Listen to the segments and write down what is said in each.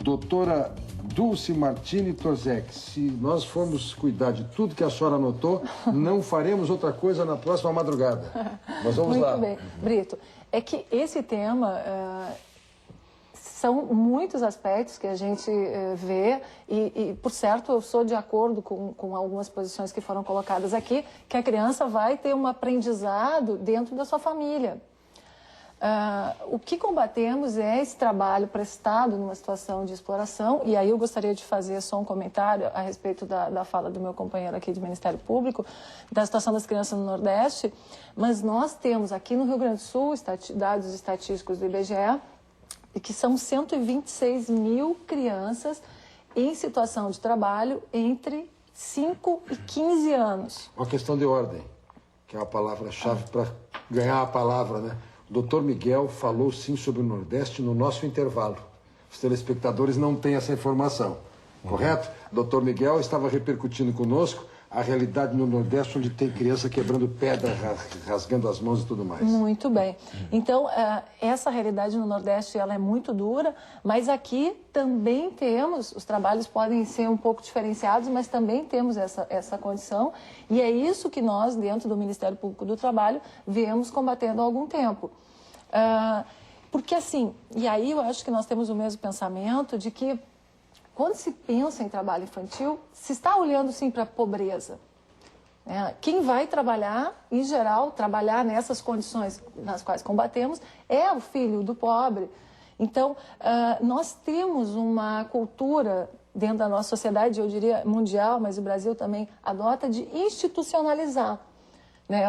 Doutora Dulce Martini Torzek, se nós formos cuidar de tudo que a senhora anotou, não faremos outra coisa na próxima madrugada. Mas vamos lá. Muito bem. Brito, é que esse tema... São muitos aspectos que a gente vê e, por certo, eu sou de acordo com algumas posições que foram colocadas aqui, que a criança vai ter um aprendizado dentro da sua família. O que combatemos é esse trabalho prestado numa situação de exploração, e aí eu gostaria de fazer só um comentário a respeito da fala do meu companheiro aqui do Ministério Público, da situação das crianças no Nordeste, mas nós temos aqui no Rio Grande do Sul, dados estatísticos do IBGE, que são 126 mil crianças em situação de trabalho entre 5 e 15 anos. Uma questão de ordem, que é a palavra-chave para ganhar a palavra, né? O doutor Miguel falou sim sobre o Nordeste no nosso intervalo. Os telespectadores não têm essa informação, correto? O doutor Miguel estava repercutindo conosco a realidade no Nordeste, onde tem criança quebrando pedra, rasgando as mãos e tudo mais. Muito bem. Então, essa realidade no Nordeste ela é muito dura, mas aqui também temos, os trabalhos podem ser um pouco diferenciados, mas também temos essa condição, e é isso que nós, dentro do Ministério Público do Trabalho, viemos combatendo há algum tempo. Porque assim, e aí eu acho que nós temos o mesmo pensamento de que quando se pensa em trabalho infantil, se está olhando sim para a pobreza. Quem vai trabalhar, em geral, trabalhar nessas condições nas quais combatemos, é o filho do pobre. Então, nós temos uma cultura dentro da nossa sociedade, eu diria mundial, mas o Brasil também adota, de institucionalizar.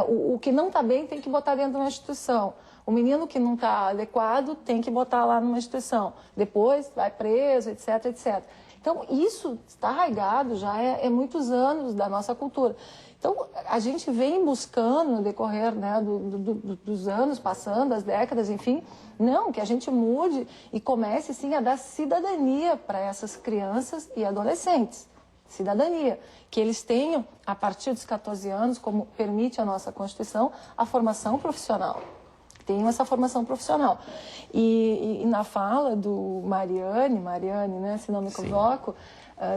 O que não está bem tem que botar dentro de uma instituição. O menino que não está adequado tem que botar lá numa instituição. Depois vai preso, etc, etc. Então, isso está arraigado já é muitos anos da nossa cultura. Então, a gente vem buscando no decorrer dos anos, passando, as décadas, enfim, que a gente mude e comece, sim, a dar cidadania para essas crianças e adolescentes. Cidadania, que eles tenham, a partir dos 14 anos, como permite a nossa Constituição, a formação profissional. Tenham essa formação profissional. E na fala do Mariane, né, se não me equivoco,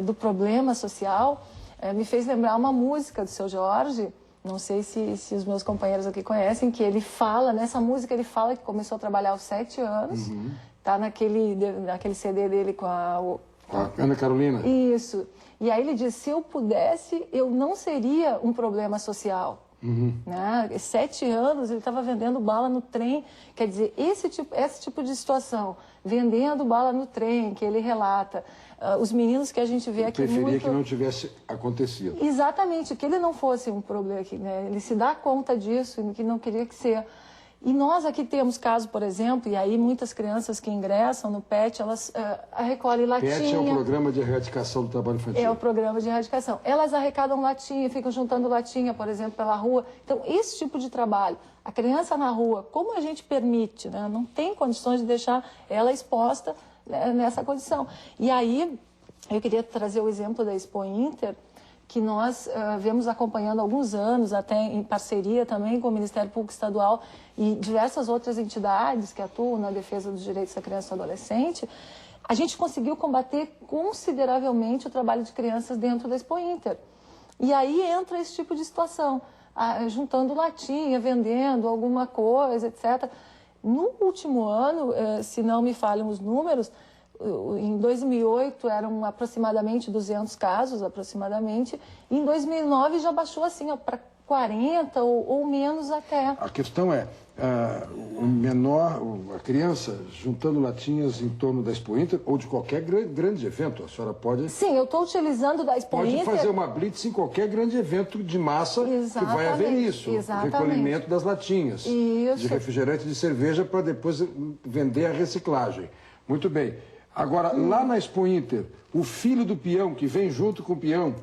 do problema social, me fez lembrar uma música do Seu Jorge, não sei se os meus companheiros aqui conhecem, que ele fala, nessa música ele fala que começou a trabalhar aos 7 anos, tá naquele CD dele com a Ana Carolina. Isso. E aí ele diz, se eu pudesse, eu não seria um problema social. 7 anos ele estava vendendo bala no trem, quer dizer, esse tipo de situação, vendendo bala no trem, que ele relata, os meninos que a gente vê aqui preferia que não tivesse acontecido. Exatamente, que ele não fosse um problema aqui, ele se dá conta disso, que não queria que seja. E nós aqui temos caso, por exemplo, e aí muitas crianças que ingressam no PET, elas recolhem latinha. PET é o Programa de Erradicação do Trabalho Infantil. É o Programa de Erradicação. Elas arrecadam latinha, ficam juntando latinha, por exemplo, pela rua. Então, esse tipo de trabalho, a criança na rua, como a gente permite, não tem condições de deixar ela exposta nessa condição. E aí, eu queria trazer o exemplo da Expo Inter, que nós vemos acompanhando há alguns anos, até em parceria também com o Ministério Público Estadual e diversas outras entidades que atuam na defesa dos direitos da criança e do adolescente, a gente conseguiu combater consideravelmente o trabalho de crianças dentro da Expo Inter. E aí entra esse tipo de situação, juntando latinha, vendendo alguma coisa, etc. No último ano, se não me falham os números, em 2008 eram aproximadamente 200 casos, aproximadamente, e em 2009 já baixou assim para 40 ou menos até. A questão é, a criança juntando latinhas em torno da Expo Inter ou de qualquer grande evento, a senhora pode... Sim, eu estou utilizando da Expo Inter... Pode fazer uma blitz em qualquer grande evento de massa. Exatamente, que vai haver isso. Exatamente. O recolhimento das latinhas. Isso. De refrigerante e de cerveja para depois vender a reciclagem. Muito bem. Agora, lá na Expo Inter, o filho do peão, que vem junto com o peão,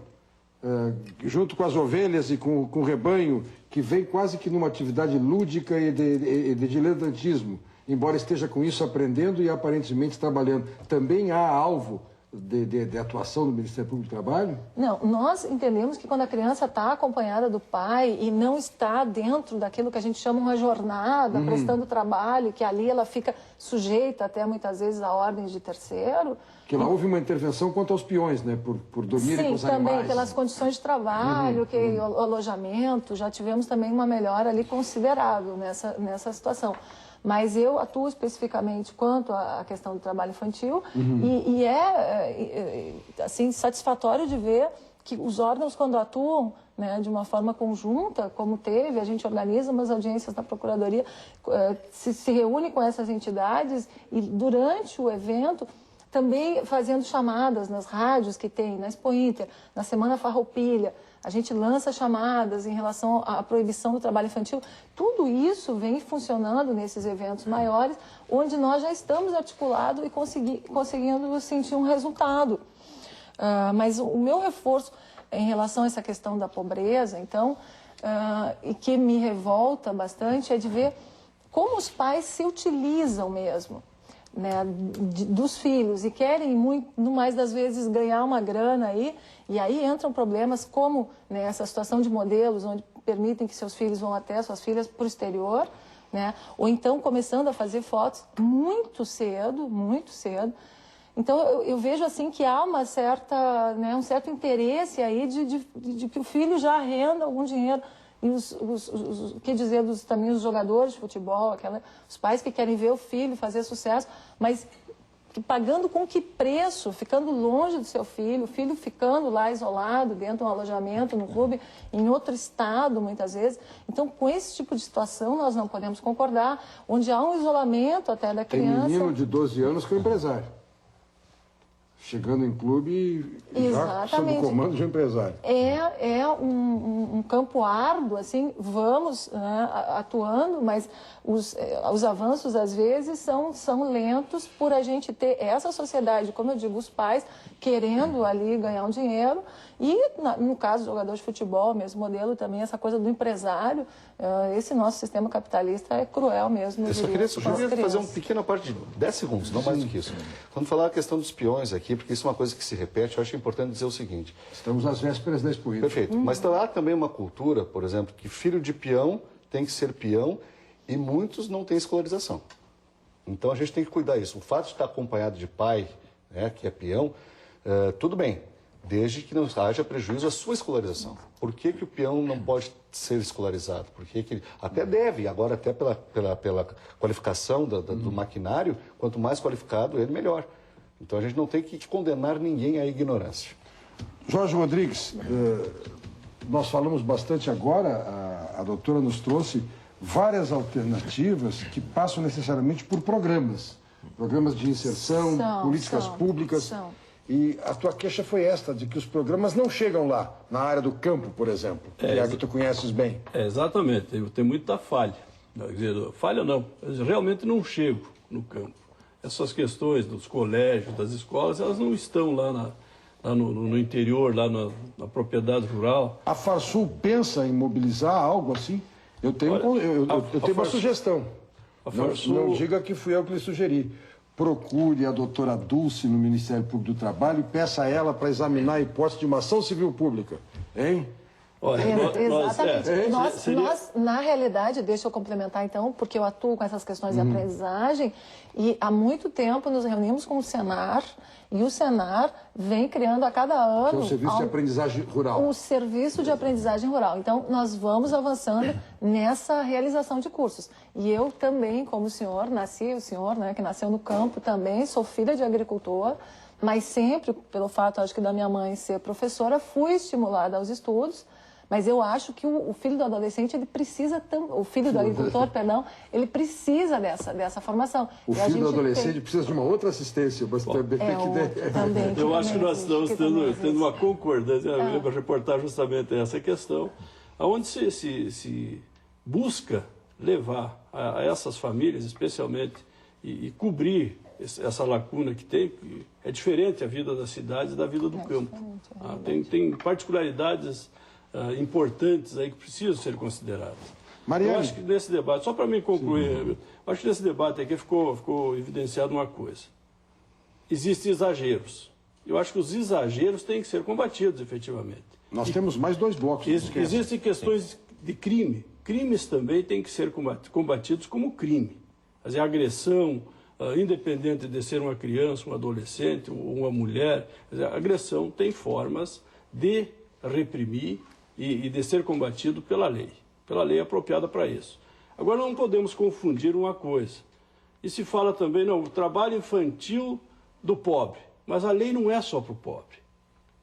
junto com as ovelhas e com o rebanho, que vem quase que numa atividade lúdica e de diletantismo, embora esteja com isso aprendendo e aparentemente trabalhando, também há alvo de atuação do Ministério Público do Trabalho? Não, nós entendemos que quando a criança está acompanhada do pai e não está dentro daquilo que a gente chama uma jornada, prestando trabalho, que ali ela fica sujeita até muitas vezes a ordens de terceiro. Que lá houve uma intervenção quanto aos peões, né? Por dormirem com os animais. Sim, também pelas condições de trabalho, o alojamento, já tivemos também uma melhora ali considerável nessa situação. Mas eu atuo especificamente quanto à questão do trabalho infantil e é assim, satisfatório de ver que os órgãos, quando atuam, né, de uma forma conjunta, como teve, a gente organiza umas audiências na Procuradoria, se reúne com essas entidades e durante o evento também fazendo chamadas nas rádios que tem, na Expo Inter, na Semana Farroupilha, a gente lança chamadas em relação à proibição do trabalho infantil. Tudo isso vem funcionando nesses eventos maiores, onde nós já estamos articulados e conseguindo sentir um resultado. Mas o meu reforço em relação a essa questão da pobreza, então, e que me revolta bastante, é de ver como os pais se utilizam mesmo, né, dos filhos e querem muito mais das vezes ganhar uma grana aí, e aí entram problemas como, né, essa situação de modelos onde permitem que seus filhos vão até suas filhas para o exterior, né, ou então começando a fazer fotos muito cedo. Então eu vejo assim que há uma certa, né, um certo interesse aí de que o filho já renda algum dinheiro. E quer dizer, também os jogadores de futebol, os pais que querem ver o filho fazer sucesso, mas pagando com que preço? Ficando longe do seu filho, o filho ficando lá isolado, dentro de um alojamento, no clube, em outro estado, muitas vezes. Então, com esse tipo de situação, nós não podemos concordar, onde há um isolamento até da criança. Tem menino de 12 anos que é empresário. Chegando em clube e já sob o comando de um empresário. É um campo árduo, assim, vamos, né, atuando, mas os avanços, às vezes, são lentos por a gente ter essa sociedade, como eu digo, os pais querendo ali ganhar um dinheiro e, no caso do jogador de futebol, mesmo modelo também, essa coisa do empresário, esse nosso sistema capitalista é cruel mesmo. Eu só queria fazer uma pequena parte de 10 segundos, não mais do que isso. Quando falar a questão dos peões aqui, porque isso é uma coisa que se repete, eu acho importante dizer o seguinte. Estamos às vésperas da Expo Inter. Perfeito. Mas há também uma cultura, por exemplo, que filho de peão tem que ser peão e muitos não têm escolarização. Então a gente tem que cuidar disso. O fato de estar acompanhado de pai, né, que é peão, tudo bem, desde que não haja prejuízo à sua escolarização. Por que o peão não pode ser escolarizado? Porque que até deve, agora até pela qualificação do maquinário, quanto mais qualificado ele, melhor. Então a gente não tem que condenar ninguém à ignorância. Jorge Rodrigues, nós falamos bastante agora, a doutora nos trouxe várias alternativas que passam necessariamente por programas de inserção, políticas públicas. E a tua queixa foi esta, de que os programas não chegam lá, na área do campo, por exemplo, que é a que tu conheces bem. Exatamente, tem muita falha. Quer dizer, falha não, eu realmente não chego no campo. Essas questões dos colégios, das escolas, elas não estão lá no interior, lá na propriedade rural. A Farsul pensa em mobilizar algo assim? Eu tenho uma sugestão. Não diga que fui eu que lhe sugeri. Procure a doutora Dulce no Ministério Público do Trabalho e peça a ela para examinar a hipótese de uma ação civil pública. Hein? Olha, exatamente. Nós, na realidade, deixa eu complementar então, porque eu atuo com essas questões de aprendizagem e há muito tempo nos reunimos com o Senar e o Senar vem criando a cada ano... Que é o Serviço de Aprendizagem Rural. O Serviço de Aprendizagem Rural. Então, nós vamos avançando nessa realização de cursos. E eu também, como o senhor, o senhor, né, que nasceu no campo também, sou filha de agricultor, mas sempre, pelo fato, acho que da minha mãe ser professora, fui estimulada aos estudos. Mas eu acho que o filho do adolescente, ele precisa... O filho do agricultor, perdão, ele precisa dessa formação. O filho do adolescente precisa de uma outra assistência, mas também tem que... Também, eu acho que nós estamos tendo uma concordância, para reportar justamente essa questão, onde se busca levar a essas famílias, especialmente, e cobrir essa lacuna que tem, que é diferente a vida das cidades da vida do campo. Tem particularidades importantes aí que precisam ser consideradas. Mariane. Eu acho que nesse debate, só para me concluir, acho que nesse debate aqui ficou evidenciado uma coisa. Existem exageros. Eu acho que os exageros têm que ser combatidos, efetivamente. Nós temos mais 2 blocos. Existem questões de crime. Crimes também têm que ser combatidos como crime. Quer dizer, a agressão, independente de ser uma criança, um adolescente, uma mulher, quer dizer, a agressão tem formas de reprimir e de ser combatido pela lei apropriada para isso. Agora, não podemos confundir uma coisa. E se fala também, não, o trabalho infantil do pobre. Mas a lei não é só para o pobre.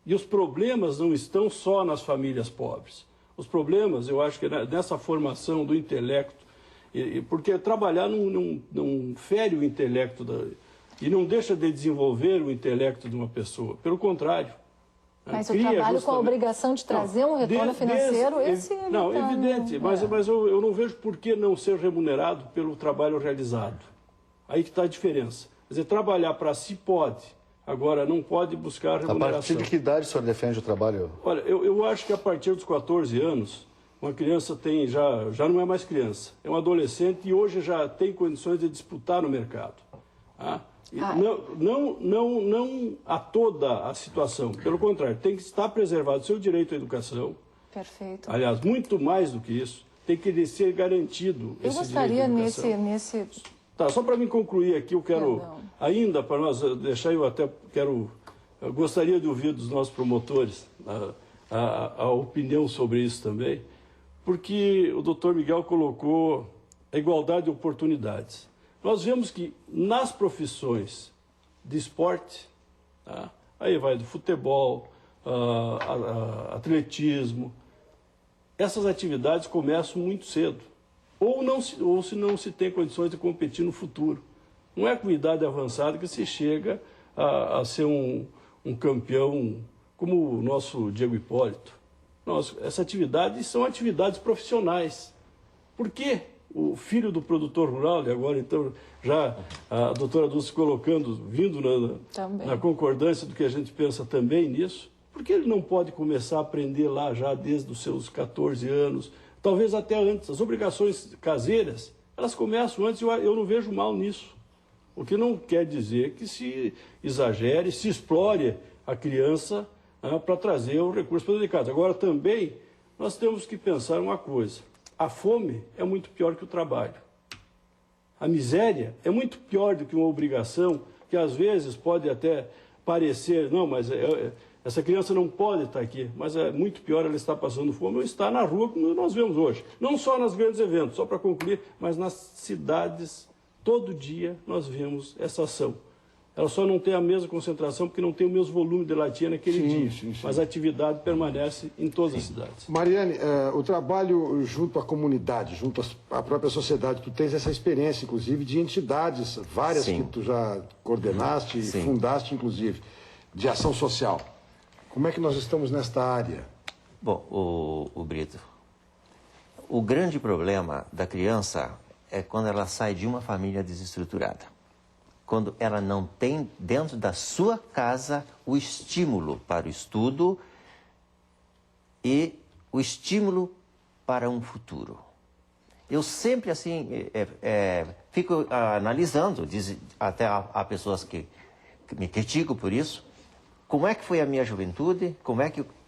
E os problemas não estão só nas famílias pobres. Os problemas, eu acho que é nessa formação do intelecto, porque trabalhar não fere o intelecto e não deixa de desenvolver o intelecto de uma pessoa. Pelo contrário. Mas o trabalho com a obrigação de trazer um retorno financeiro, esse... Não, evidente, mas eu não vejo por que não ser remunerado pelo trabalho realizado. Aí que está a diferença. Quer dizer, trabalhar para si pode, agora não pode buscar remuneração. A partir de que idade o senhor defende o trabalho? Olha, eu acho que a partir dos 14 anos, uma criança já não é mais criança, é um adolescente e hoje já tem condições de disputar no mercado. Tá? Não a toda a situação, pelo contrário, tem que estar preservado o seu direito à educação. Perfeito. Aliás, muito mais do que isso, tem que ser garantido eu esse direito à educação. Eu gostaria Tá, só para me concluir aqui, eu quero, ainda para nós deixar, eu gostaria de ouvir dos nossos promotores a opinião sobre isso também, porque o doutor Miguel colocou a igualdade de oportunidades. Nós vemos que nas profissões de esporte, tá, aí vai do futebol, atletismo, essas atividades começam muito cedo. Ou se não se tem condições de competir no futuro. Não é com idade avançada que se chega a ser um campeão como o nosso Diego Hipólito. Essas atividades são atividades profissionais. Por que o filho do produtor rural, e agora então já a doutora Dulce vindo na concordância do que a gente pensa também nisso, por que ele não pode começar a aprender lá já desde os seus 14 anos, talvez até antes? As obrigações caseiras, elas começam antes e eu não vejo mal nisso. O que não quer dizer que se exagere, se explore a criança para trazer o recurso para dentro de casa. Agora, também, nós temos que pensar uma coisa. A fome é muito pior que o trabalho. A miséria é muito pior do que uma obrigação que, às vezes, pode até parecer, não, mas essa criança não pode estar aqui, mas é muito pior ela estar passando fome ou estar na rua, como nós vemos hoje. Não só nos grandes eventos, só para concluir, mas nas cidades, todo dia nós vemos essa ação. Ela só não tem a mesma concentração porque não tem o mesmo volume de latinha naquele dia. Sim. Mas a atividade permanece em todas as cidades. Mariane, o trabalho junto à comunidade, junto à própria sociedade, tu tens essa experiência, inclusive, de entidades, várias que tu já coordenaste e fundaste, inclusive, de ação social. Como é que nós estamos nesta área? Bom, o Brito, o grande problema da criança é quando ela sai de uma família desestruturada. Quando ela não tem dentro da sua casa o estímulo para o estudo e o estímulo para um futuro. Eu sempre, assim, fico analisando, até há pessoas que me criticam por isso, como é que foi a minha juventude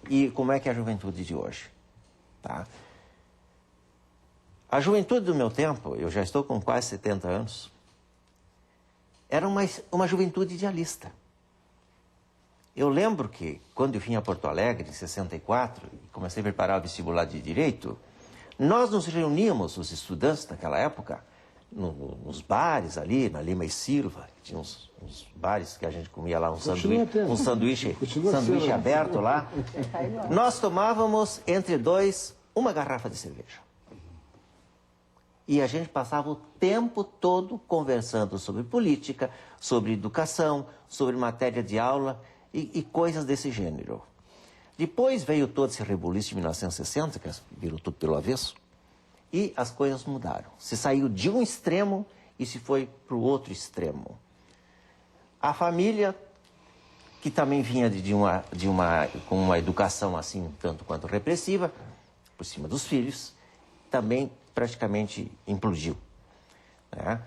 e como é que é a juventude de hoje. Tá? A juventude do meu tempo, eu já estou com quase 70 anos, era uma juventude idealista. Eu lembro que, quando eu vim a Porto Alegre, em 64, e comecei a preparar o vestibular de Direito, nós nos reuníamos, os estudantes daquela época, nos bares ali, na Lima e Silva, tinha uns bares que a gente comia lá, um sanduíche aberto lá. Nós tomávamos, entre dois, uma garrafa de cerveja. E a gente passava o tempo todo conversando sobre política, sobre educação, sobre matéria de aula e coisas desse gênero. Depois veio todo esse rebuliço de 1960, que virou tudo pelo avesso, e as coisas mudaram. Se saiu de um extremo e se foi para o outro extremo. A família, que também vinha com uma educação assim, tanto quanto repressiva, por cima dos filhos, também praticamente implodiu. Né?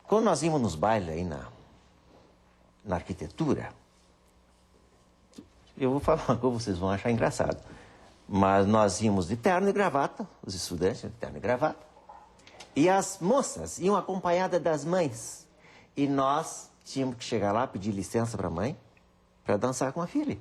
Quando nós íamos nos bailes aí na arquitetura. Eu vou falar uma coisa, vocês vão achar engraçado. Mas nós íamos de terno e gravata, os estudantes de terno e gravata. E as moças iam acompanhadas das mães. E nós tínhamos que chegar lá, pedir licença para a mãe, para dançar com a filha.